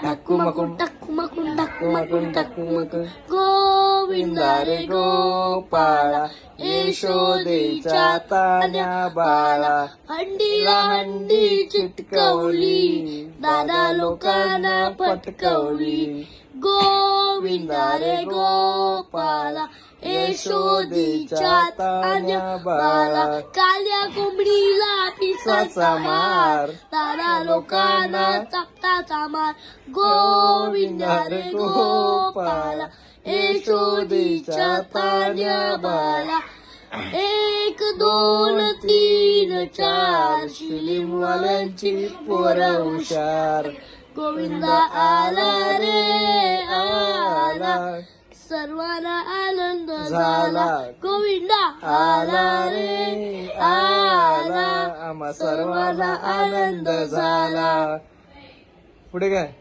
टाकूमकून टाकूमकून टाकूमकून टाकूमकून गोविंदा रे गोपाळा यशोदेच्या तान्या बाळा हंडीला हंडी चिटकवली दादा लोकांना पटकवली गोविंदा रे गोपाळा यशोदेच्या तान्या बाळा काल्या कोंबडीला पिसाचा मार दादा लोकांना चापटाचा मार गोविंदा रे गोपाळा यशोदेच्या तान्या बाळा 1 2 3 4 शिलीमवाल्यांची पोरं हुशार गोविंदा आला रे आला सर्वांना आनंद झाला गोविंदा आला रे आला आम्हा सर्वांना आनंद झाला. पुढे काय